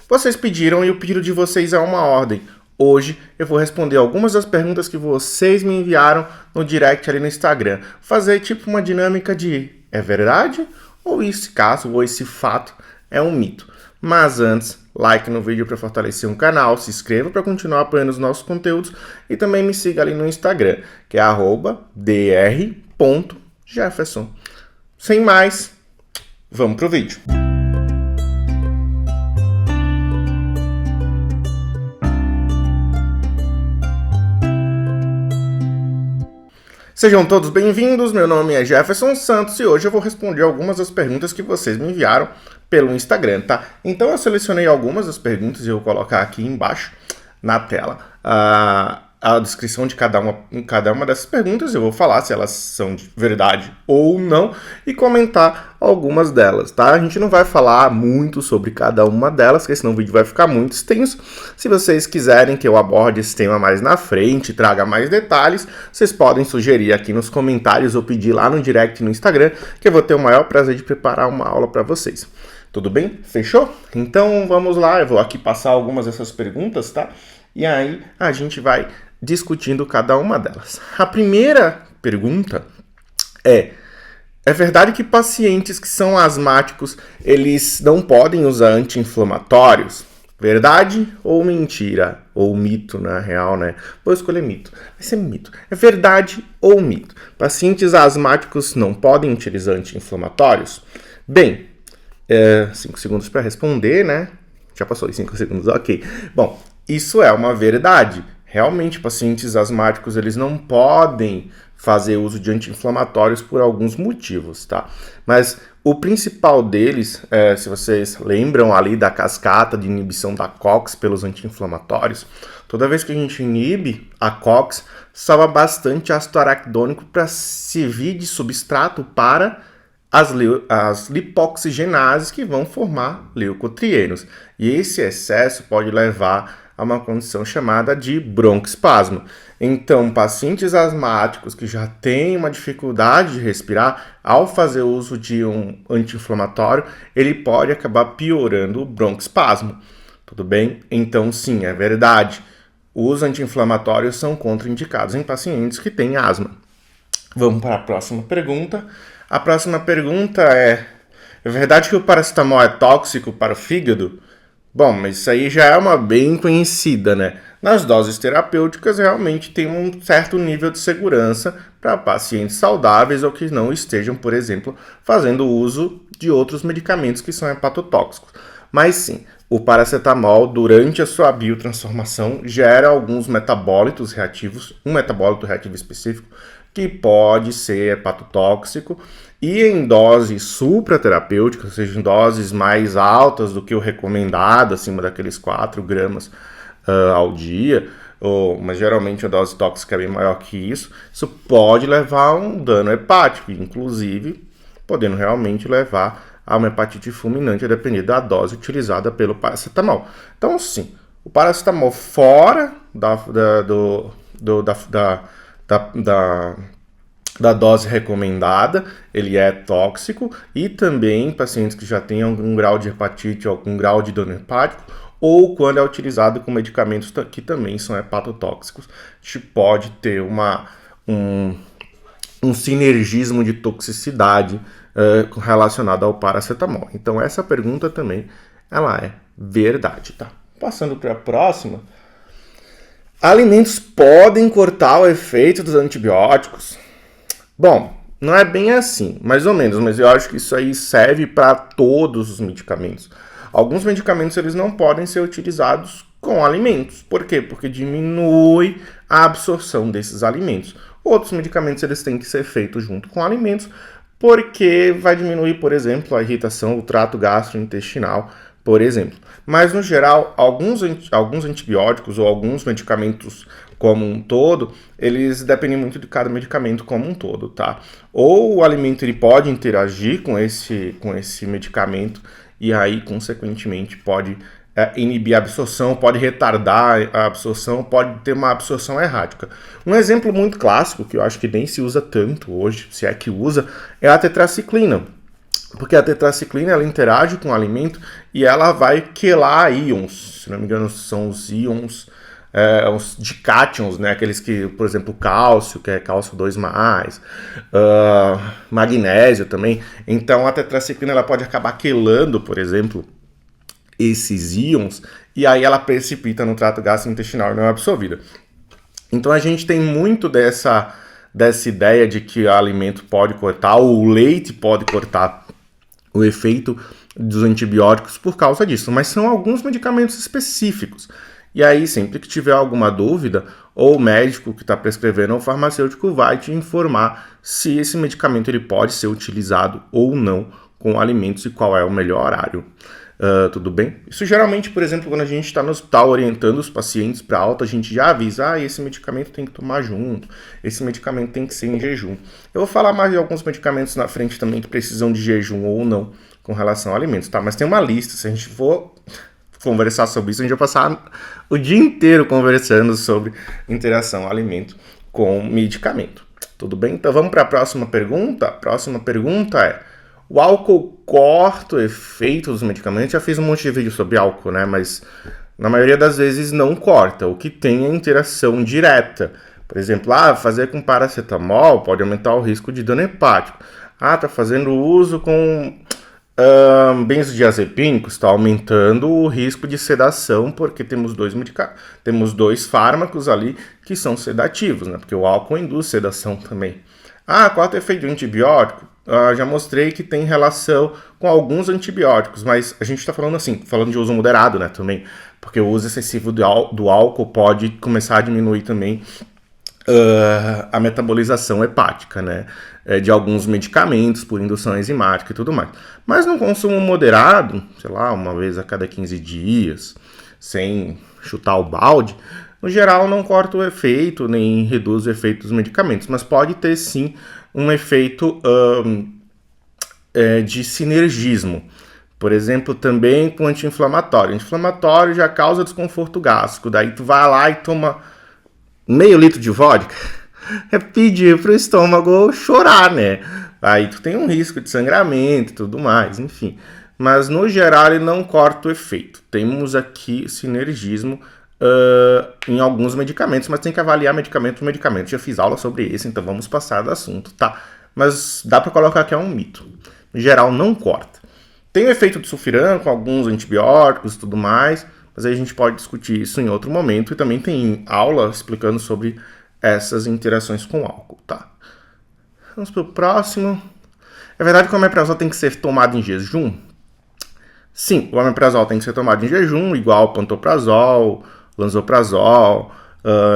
Vocês pediram e o pedido de vocês é uma ordem. Hoje eu vou responder algumas das perguntas que vocês me enviaram no direct ali no Instagram. Fazer tipo uma dinâmica de é verdade ou esse caso ou esse fato é um mito. Mas antes, like no vídeo para fortalecer o canal, se inscreva para continuar apoiando os nossos conteúdos e também me siga ali no Instagram, que é @dr.jefferson. Sem mais, vamos pro vídeo. Sejam todos bem-vindos, meu nome é Jefferson Santos e hoje eu vou responder algumas das perguntas que vocês me enviaram pelo Instagram, tá? Então eu selecionei algumas das perguntas e eu vou colocar aqui embaixo na tela a descrição de cada uma dessas perguntas. Eu vou falar se elas são de verdade ou não e comentar algumas delas, tá? A gente não vai falar muito sobre cada uma delas, porque senão o vídeo vai ficar muito extenso. Se vocês quiserem que eu aborde esse tema mais na frente, traga mais detalhes, vocês podem sugerir aqui nos comentários ou pedir lá no direct no Instagram, que eu vou ter o maior prazer de preparar uma aula para vocês. Tudo bem? Fechou? Então vamos lá, eu vou aqui passar algumas dessas perguntas, tá? E aí a gente vai discutindo cada uma delas. A primeira pergunta é verdade que pacientes que são asmáticos, eles não podem usar anti-inflamatórios? Verdade ou mentira? Ou mito, na real, né? Vou escolher mito. Vai ser mito. É verdade ou mito? Pacientes asmáticos não podem utilizar anti-inflamatórios? Bem, 5 segundos para responder, né? Já passou os 5 segundos, ok. Bom, isso é uma verdade. Realmente, pacientes asmáticos, eles não podem fazer uso de anti-inflamatórios por alguns motivos, tá? Mas o principal deles, se vocês lembram ali da cascata de inibição da COX pelos anti-inflamatórios, toda vez que a gente inibe a COX, salva bastante ácido araquidônico para servir de substrato para as lipoxigenases que vão formar leucotrienos. E esse excesso pode levar a uma condição chamada de broncoespasmo. Então, pacientes asmáticos que já têm uma dificuldade de respirar, ao fazer uso de um anti-inflamatório, ele pode acabar piorando o broncoespasmo. Tudo bem? Então, sim, é verdade. Os anti-inflamatórios são contraindicados em pacientes que têm asma. Vamos para a próxima pergunta. A próxima pergunta é verdade que o paracetamol é tóxico para o fígado? Bom, mas isso aí já é uma bem conhecida, né? Nas doses terapêuticas, realmente tem um certo nível de segurança para pacientes saudáveis ou que não estejam, por exemplo, fazendo uso de outros medicamentos que são hepatotóxicos. Mas sim, o paracetamol, durante a sua biotransformação, gera alguns metabólitos reativos, um metabólito reativo específico, que pode ser hepatotóxico, e em doses supraterapêuticas, ou seja, em doses mais altas do que o recomendado, acima daqueles 4 gramas ao dia, mas geralmente a dose tóxica é bem maior que isso pode levar a um dano hepático, inclusive podendo realmente levar a uma hepatite fulminante, a depender da dose utilizada pelo paracetamol. Então, sim, o paracetamol fora da dose recomendada, ele é tóxico, e também em pacientes que já têm algum grau de hepatite, algum grau de dano hepático, ou quando é utilizado com medicamentos que também são hepatotóxicos, a gente pode ter um sinergismo de toxicidade relacionado ao paracetamol. Então essa pergunta também ela é verdade, tá? Passando para a próxima. Alimentos podem cortar o efeito dos antibióticos? Bom, não é bem assim, mais ou menos, mas eu acho que isso aí serve para todos os medicamentos. Alguns medicamentos eles não podem ser utilizados com alimentos. Por quê? Porque diminui a absorção desses alimentos. Outros medicamentos eles têm que ser feitos junto com alimentos, porque vai diminuir, por exemplo, a irritação do trato gastrointestinal, por exemplo. Mas, no geral, alguns antibióticos ou alguns medicamentos como um todo, eles dependem muito de cada medicamento como um todo, tá? Ou o alimento ele pode interagir com esse medicamento e aí, consequentemente, pode inibir a absorção, pode retardar a absorção, pode ter uma absorção errática. Um exemplo muito clássico, que eu acho que nem se usa tanto hoje, se é que usa, é a tetraciclina. Porque a tetraciclina ela interage com o alimento e ela vai quelar íons, se não me engano são os íons, os dicátions, né? Aqueles que, por exemplo, cálcio, que é cálcio 2+, magnésio também. Então a tetraciclina ela pode acabar quelando, por exemplo, esses íons, e aí ela precipita no trato gastrointestinal e não é absorvida. Então a gente tem muito dessa ideia de que o alimento pode cortar, ou o leite pode cortar o efeito dos antibióticos por causa disso, mas são alguns medicamentos específicos. E aí, sempre que tiver alguma dúvida, ou o médico que está prescrevendo ou o farmacêutico vai te informar se esse medicamento ele pode ser utilizado ou não com alimentos e qual é o melhor horário. Tudo bem? Isso geralmente, por exemplo, quando a gente está no hospital orientando os pacientes para alta, a gente já avisa, esse medicamento tem que tomar junto, esse medicamento tem que ser em jejum. Eu vou falar mais de alguns medicamentos na frente também que precisam de jejum ou não com relação a alimentos, tá? Mas tem uma lista, se a gente for conversar sobre isso, a gente vai passar o dia inteiro conversando sobre interação alimento com medicamento. Tudo bem? Então vamos para a próxima pergunta. A próxima pergunta é: o álcool corta o efeito dos medicamentos? Já fiz um monte de vídeo sobre álcool, né? Mas na maioria das vezes não corta. O que tem é interação direta. Por exemplo, fazer com paracetamol pode aumentar o risco de dano hepático. Tá fazendo uso com benzodiazepínicos, está aumentando o risco de sedação, porque temos dois fármacos ali que são sedativos, né? Porque o álcool induz sedação também. Qual é o efeito do antibiótico? Já mostrei que tem relação com alguns antibióticos, mas a gente está falando de uso moderado, né, também, porque o uso excessivo do álcool pode começar a diminuir também a metabolização hepática, né, de alguns medicamentos por indução enzimática e tudo mais. Mas no consumo moderado, sei lá, uma vez a cada 15 dias, sem chutar o balde, no geral não corta o efeito, nem reduz o efeito dos medicamentos, mas pode ter sim um efeito de sinergismo. Por exemplo, também com anti-inflamatório. Anti-inflamatório já causa desconforto gástrico, daí tu vai lá e toma meio litro de vodka, é pedir pro estômago chorar, né? Aí tu tem um risco de sangramento e tudo mais, enfim. Mas no geral ele não corta o efeito. Temos aqui sinergismo em alguns medicamentos, mas tem que avaliar medicamento por medicamento. Já fiz aula sobre isso, então vamos passar do assunto, tá? Mas dá para colocar que é um mito. No geral, não corta. Tem o efeito de sulfiram com alguns antibióticos e tudo mais, mas aí a gente pode discutir isso em outro momento. E também tem aula explicando sobre essas interações com álcool, tá? Vamos para o próximo. É verdade que o omeprazol tem que ser tomado em jejum? Sim, o omeprazol tem que ser tomado em jejum, igual o pantoprazol, lansoprazol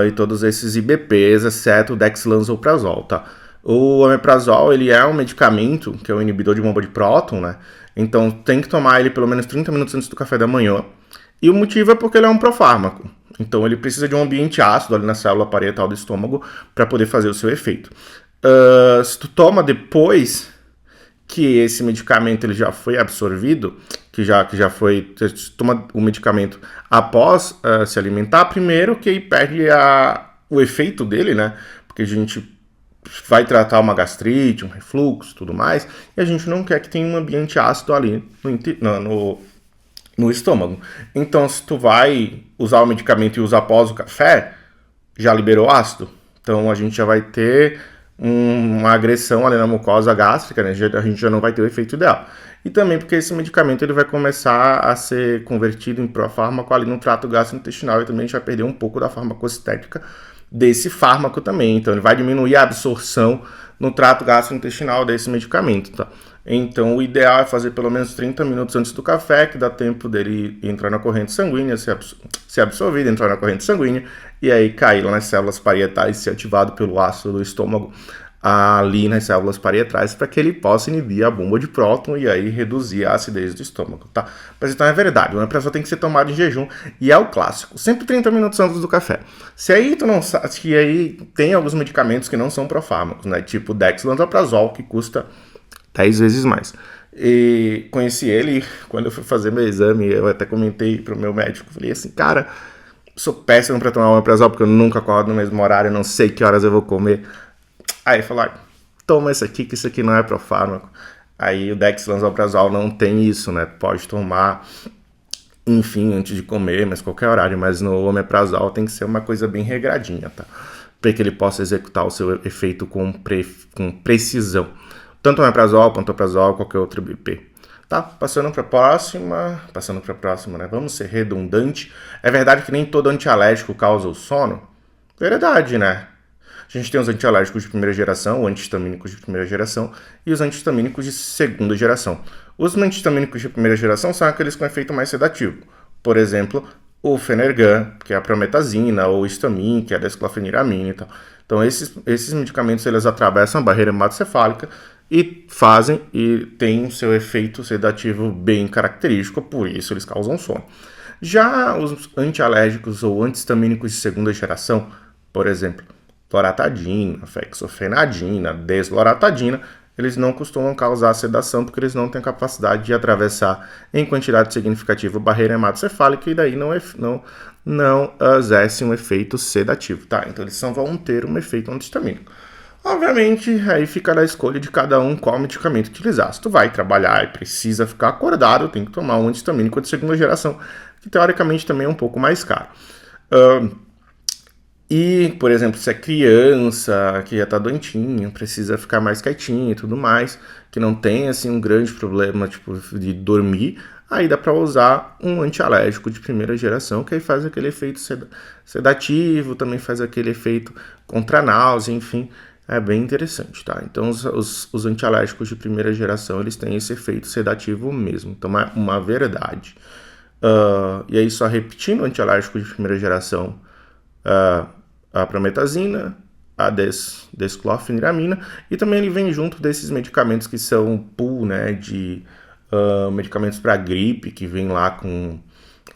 e todos esses IBPs, exceto o dexlansoprazol, tá? O omeprazol, ele é um medicamento que é um inibidor de bomba de próton, né? Então tem que tomar ele pelo menos 30 minutos antes do café da manhã. E o motivo é porque ele é um profármaco. Então ele precisa de um ambiente ácido ali na célula parietal do estômago para poder fazer o seu efeito. Se tu toma depois que esse medicamento ele já foi absorvido, que já foi, toma o medicamento após se alimentar, primeiro que aí perde o efeito dele, né? Porque a gente vai tratar uma gastrite, um refluxo, tudo mais, e a gente não quer que tenha um ambiente ácido ali no estômago. Então, se tu vai usar o medicamento e usar após o café, já liberou ácido. Então, a gente já vai ter uma agressão ali na mucosa gástrica, né? A gente já não vai ter o efeito ideal. E também porque esse medicamento ele vai começar a ser convertido em profármaco ali no trato gastrointestinal, e também a gente vai perder um pouco da farmacostética desse fármaco também. Então ele vai diminuir a absorção no trato gastrointestinal desse medicamento, tá? Então o ideal é fazer pelo menos 30 minutos antes do café, que dá tempo dele entrar na corrente sanguínea, ser absorvido, entrar na corrente sanguínea, e aí cair lá nas células parietais, ser ativado pelo ácido do estômago ali nas células parietais, para que ele possa inibir a bomba de próton e aí reduzir a acidez do estômago, tá? Mas então é verdade, o omeprazol tem que ser tomado em jejum, e é o clássico, sempre 30 minutos antes do café. Se aí tu não sabe, que aí tem alguns medicamentos que não são profármacos, né? Tipo dexlansoprazol, que custa 10 vezes mais. E conheci ele quando eu fui fazer meu exame, eu até comentei pro meu médico, falei assim, cara, sou péssimo para tomar omeprazol, porque eu nunca acordo no mesmo horário, não sei que horas eu vou comer. Aí ele falou, toma esse aqui, que isso aqui não é profármaco. Aí o dexlansoprazol não tem isso, né? Pode tomar, enfim, antes de comer, mas qualquer horário. Mas no omeprazol tem que ser uma coisa bem regradinha, tá? Para que ele possa executar o seu efeito com precisão. Tanto o omeprazol, pantoprazol, qualquer outro BP. Tá, passando para a próxima, né? Vamos ser redundante. É verdade que nem todo antialérgico causa o sono? Verdade, né? A gente tem os antialérgicos de primeira geração, os antihistamínicos de primeira geração e os antihistamínicos de segunda geração. Os antihistamínicos de primeira geração são aqueles com efeito mais sedativo. Por exemplo, o Phenergan, que é a prometazina, ou o Histamin, que é a desclofeniramina e tal. Então, esses medicamentos, eles atravessam a barreira hematocefálica e fazem e têm o seu efeito sedativo bem característico, por isso eles causam sono. Já os antialérgicos ou antihistamínicos de segunda geração, por exemplo, loratadina, fexofenadina, desloratadina, eles não costumam causar sedação porque eles não têm capacidade de atravessar em quantidade significativa a barreira hematocefálica e daí não exercem um efeito sedativo, tá? Então eles só vão ter um efeito antihistamínico. Obviamente, aí fica da escolha de cada um qual medicamento utilizar. Se tu vai trabalhar e precisa ficar acordado, tem que tomar um antihistamínico de segunda geração, que teoricamente também é um pouco mais caro. E, por exemplo, se é criança, que já tá doentinho, precisa ficar mais quietinho e tudo mais, que não tem, assim, um grande problema, tipo, de dormir, aí dá para usar um antialérgico de primeira geração, que aí faz aquele efeito sedativo, também faz aquele efeito contra a náusea, enfim, é bem interessante, tá? Então, os antialérgicos de primeira geração, eles têm esse efeito sedativo mesmo, então é uma verdade. E aí, só repetindo, o antialérgico de primeira geração, a prometazina, a desclofeniramina, e também ele vem junto desses medicamentos que são pool, né, de medicamentos para gripe, que vem lá com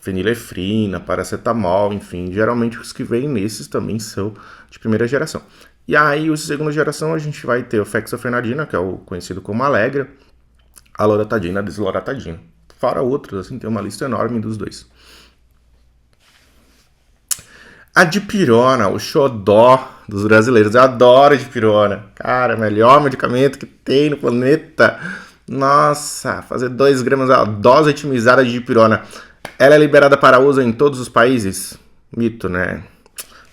fenilefrina, paracetamol, enfim, geralmente os que vêm nesses também são de primeira geração. E aí, os de segunda geração, a gente vai ter o fexofenadina, que é o conhecido como Allegra, a loratadina, a desloratadina. Fora outros, assim, tem uma lista enorme dos dois. A dipirona, o xodó dos brasileiros. Eu adoro a dipirona. Cara, melhor medicamento que tem no planeta. Nossa, fazer 2 gramas, a dose otimizada de dipirona. Ela é liberada para uso em todos os países? Mito, né?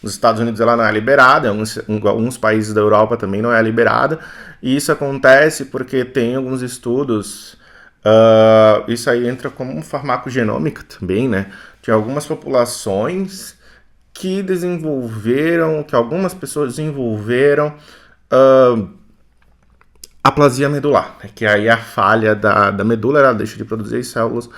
Nos Estados Unidos ela não é liberada, em alguns países da Europa também não é liberada. E isso acontece porque tem alguns estudos... isso aí entra como farmacogenômica também, né? Tem algumas populações que algumas pessoas desenvolveram aplasia medular, né? Que aí é a falha da medula, ela deixa de produzir células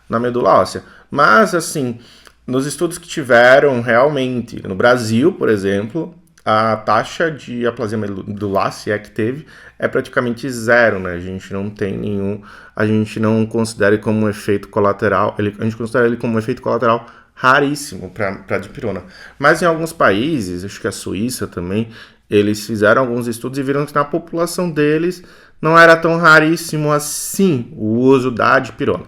na medula óssea. Mas, assim, nos estudos que tiveram realmente, no Brasil, por exemplo, a taxa de aplasia medular, se é que teve, é praticamente zero, né? A gente não tem a gente não considera ele como um efeito colateral, a gente considera ele como um efeito colateral raríssimo para a dipirona. Mas em alguns países, acho que a Suíça também, eles fizeram alguns estudos e viram que na população deles não era tão raríssimo assim o uso da dipirona.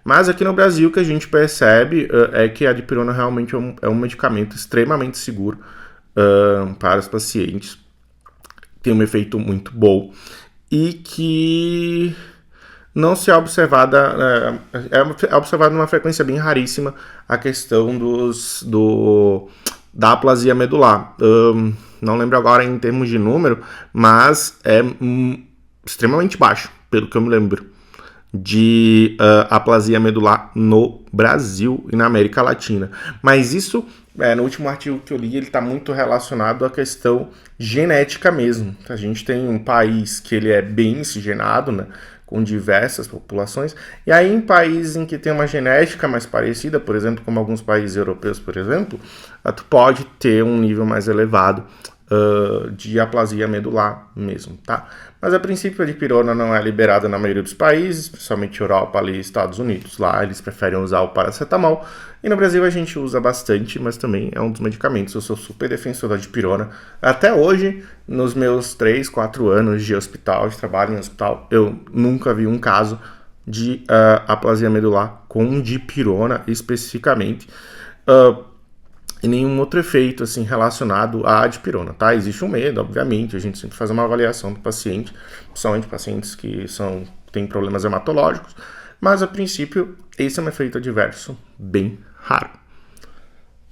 Mas aqui no Brasil o que a gente percebe é que a dipirona realmente é um medicamento extremamente seguro para os pacientes. Tem um efeito muito bom e que não se é observada, é observada numa frequência bem raríssima a questão da aplasia medular. Não lembro agora em termos de número, mas é extremamente baixo, pelo que eu me lembro, de aplasia medular no Brasil e na América Latina. Mas isso, no último artigo que eu li, ele está muito relacionado à questão genética mesmo. A gente tem um país que ele é bem miscigenado, né, com diversas populações, e aí em países em que tem uma genética mais parecida, por exemplo, como alguns países europeus, por exemplo, tu pode ter um nível mais elevado de aplasia medular mesmo, tá? Mas a princípio a dipirona não é liberada na maioria dos países, principalmente Europa ali e Estados Unidos. Lá eles preferem usar o paracetamol. E no Brasil a gente usa bastante, mas também é um dos medicamentos. Eu sou super defensor da dipirona. Até hoje, nos meus 3, 4 anos de hospital, de trabalho em hospital, eu nunca vi um caso de aplasia medular com dipirona especificamente. E nenhum outro efeito assim relacionado à dipirona, tá? Existe um medo, obviamente, a gente sempre faz uma avaliação do paciente, principalmente pacientes que são tem problemas hematológicos, mas a princípio esse é um efeito adverso bem raro.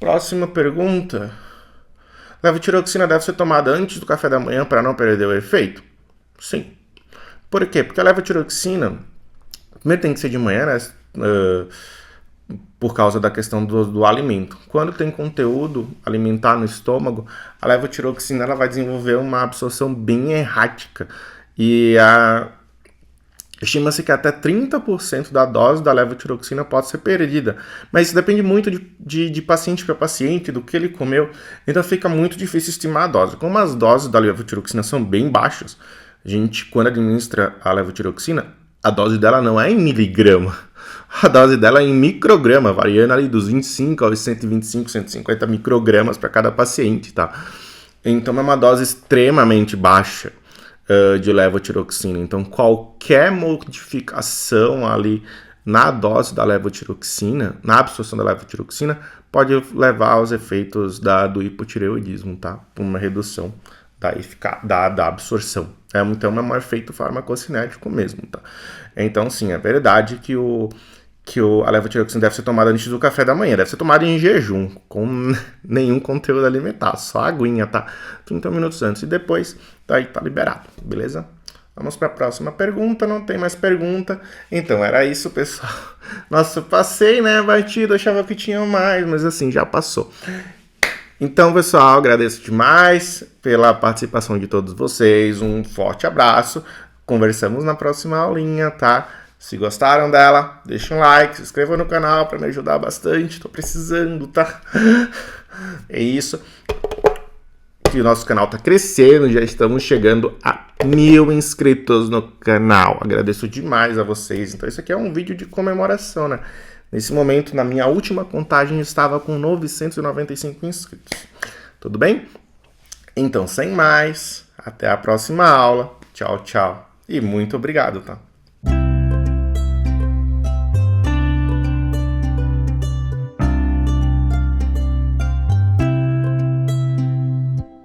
Próxima pergunta. Levotiroxina deve ser tomada antes do café da manhã para não perder o efeito? Sim. Por quê? Porque a levotiroxina, primeiro tem que ser de manhã, né? Por causa da questão do alimento. Quando tem conteúdo alimentar no estômago, a levotiroxina ela vai desenvolver uma absorção bem errática. E estima-se que até 30% da dose da levotiroxina pode ser perdida. Mas isso depende muito de paciente para paciente, do que ele comeu. Então fica muito difícil estimar a dose. Como as doses da levotiroxina são bem baixas, a gente, quando administra a levotiroxina, a dose dela não é em miligrama. A dose dela é em micrograma, variando ali dos 25 aos 125, 150 microgramas para cada paciente, tá? Então é uma dose extremamente baixa de levotiroxina. Então qualquer modificação ali na dose da levotiroxina, na absorção da levotiroxina, pode levar aos efeitos do hipotireoidismo, tá? Uma redução da absorção. Então é um efeito farmacocinético mesmo, tá? Então sim, é verdade que a levotiroxina deve ser tomada antes do café da manhã, deve ser tomada em jejum, com nenhum conteúdo alimentar, só aguinha, tá? 30 minutos antes e depois, daí tá liberado, beleza? Vamos para a próxima pergunta, não tem mais pergunta. Então, era isso, pessoal. Nossa, eu passei, né, batido, achava que tinha mais, mas assim, já passou. Então, pessoal, agradeço demais pela participação de todos vocês, um forte abraço, conversamos na próxima aulinha, tá? Se gostaram dela, deixa um like, se inscreva no canal para me ajudar bastante, tô precisando, tá? É isso. Que o nosso canal tá crescendo, já estamos chegando a 1000 inscritos no canal. Agradeço demais a vocês. Então isso aqui é um vídeo de comemoração, né? Nesse momento, na minha última contagem, eu estava com 995 inscritos. Tudo bem? Então, sem mais, até a próxima aula. Tchau, tchau. E muito obrigado, tá?